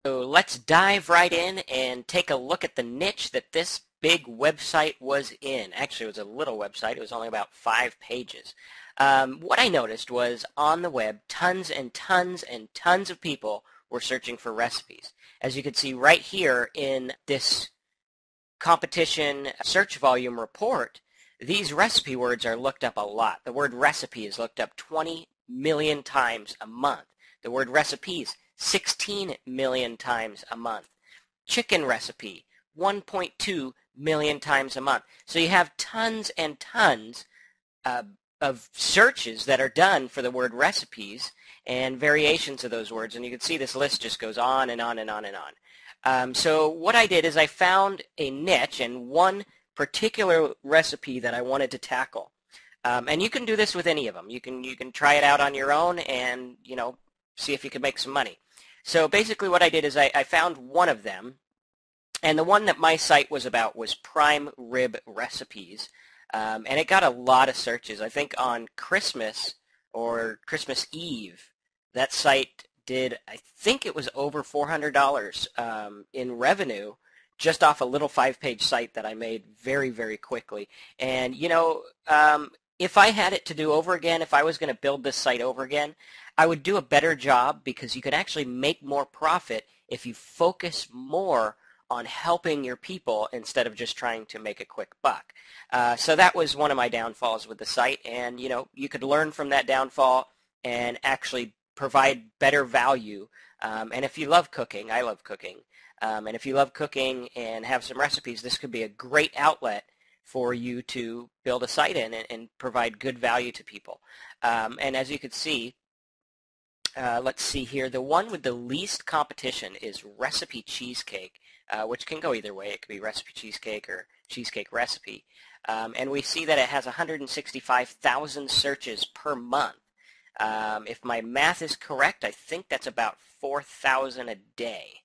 So let's dive right in and take a look at the niche that this big website was in. Actually, it was a little website. It was only about 5 pages. What I noticed was on the web, tons and tons and tons of people were searching for recipes. As you can see right here in this competition search volume report, these recipe words are looked up a lot. The word recipe is looked up 20 million times a month. The word recipes, 16 million times a month. Chicken recipe, 1.2 million times a month. So you have tons and tons uh, of searches that are done for the word recipes and variations of those words. And you can see this list just goes on and on and on and on. So what I did is I found a niche and one particular recipe that I wanted to tackle. And you can do this with any of them. You can try it out on your own and see if you can make some money. So basically what I did is I found one of them, and the one that my site was about was prime rib recipes. And it got a lot of searches. I think on Christmas or Christmas Eve, that site did, I think it was over $400 in revenue just off a little 5-page site that I made very, very quickly. And, if I had it to do over again, if I was going to build this site over again, I would do a better job because you can actually make more profit if you focus more on helping your people instead of just trying to make a quick buck. So that was one of my downfalls with the site, and you could learn from that downfall and actually provide better value. And if you love cooking, I love cooking, and if you love cooking and have some recipes, this could be a great outlet for you to build a site in and provide good value to people. And as you can see, let's see here, the one with the least competition is Recipe Cheesecake, which can go either way. It could be Recipe Cheesecake or Cheesecake Recipe. And we see that it has 165,000 searches per month. If my math is correct, I think that's about 4,000 a day.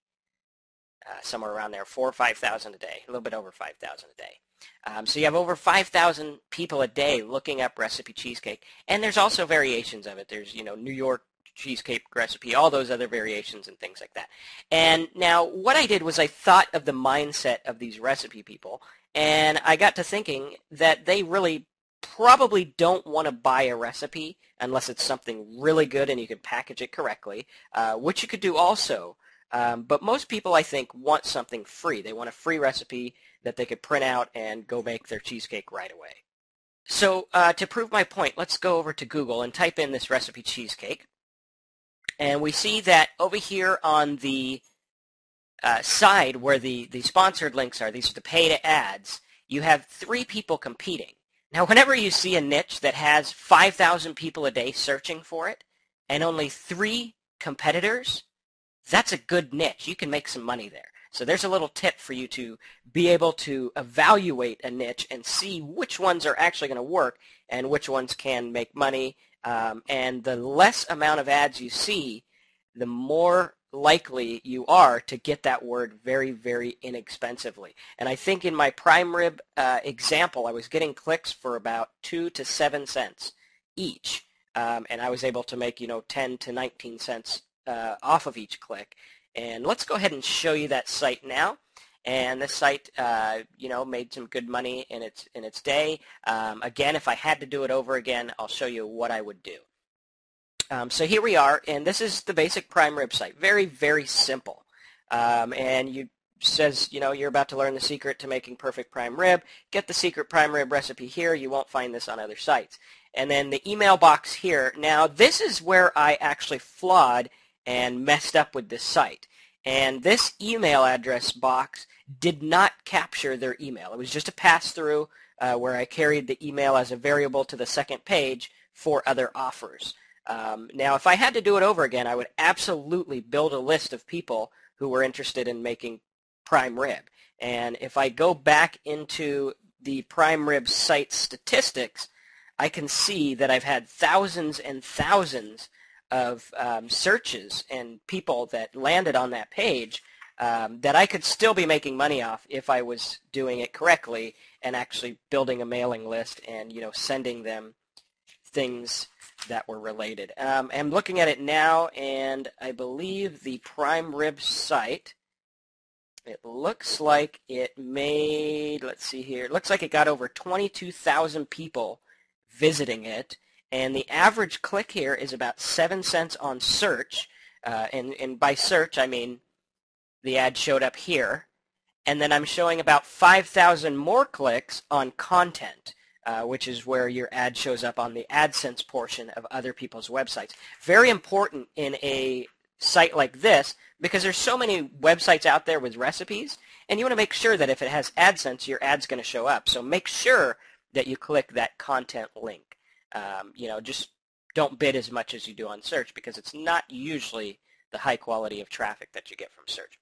Somewhere around there, 4,000 or 5,000 a day, a little bit over 5,000 a day. So you have over 5,000 people a day looking up Recipe Cheesecake, and there's also variations of it. There's, New York cheesecake recipe, all those other variations and things like that. And now what I did was I thought of the mindset of these recipe people, and I got to thinking that they really probably don't want to buy a recipe unless it's something really good and you can package it correctly, which you could do also. But most people, I think, want something free. They want a free recipe that they could print out and go make their cheesecake right away. So to prove my point, let's go over to Google and type in this recipe cheesecake. And we see that over here on the side where the sponsored links are, these are the paid ads, you have 3 people competing. Now, whenever you see a niche that has 5,000 people a day searching for it and only 3 competitors, that's a good niche. You can make some money there. So there's a little tip for you to be able to evaluate a niche and see which ones are actually going to work and which ones can make money. And the less amount of ads you see, the more likely you are to get that word very, very inexpensively. And I think in my prime rib example, I was getting clicks for about 2 to 7 cents each. And I was able to make, 10 to 19 cents off of each click. And let's go ahead and show you that site now. And this site, made some good money in its day. Again, if I had to do it over again, I'll show you what I would do. So here we are, and this is the basic prime rib site. Very, very simple. And you says, you're about to learn the secret to making perfect prime rib. Get the secret prime rib recipe here. You won't find this on other sites. And then the email box here. Now, this is where I actually flawed and messed up with this site. And this email address box did not capture their email. It was just a pass-through where I carried the email as a variable to the second page for other offers. Now, if I had to do it over again, I would absolutely build a list of people who were interested in making prime rib. And if I go back into the prime rib site statistics, I can see that I've had thousands and thousands of searches and people that landed on that page that I could still be making money off if I was doing it correctly and actually building a mailing list and sending them things that were related. I'm looking at it now, and I believe the prime rib site, it looks like it made, let's see here, it looks like it got over 22,000 people visiting it, and the average click here is about 7 cents on search, and by search I mean the ad showed up here, and then I'm showing about 5,000 more clicks on content, which is where your ad shows up on the AdSense portion of other people's websites. Very important in a site like this because there's so many websites out there with recipes, and you want to make sure that if it has AdSense, your ad's going to show up. So make sure that you click that content link. Just don't bid as much as you do on search because it's not usually the high quality of traffic that you get from search.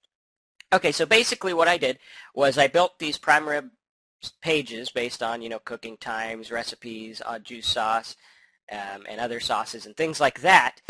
Okay, so basically what I did was I built these prime rib pages based on, cooking times, recipes, odd juice sauce, and other sauces and things like that.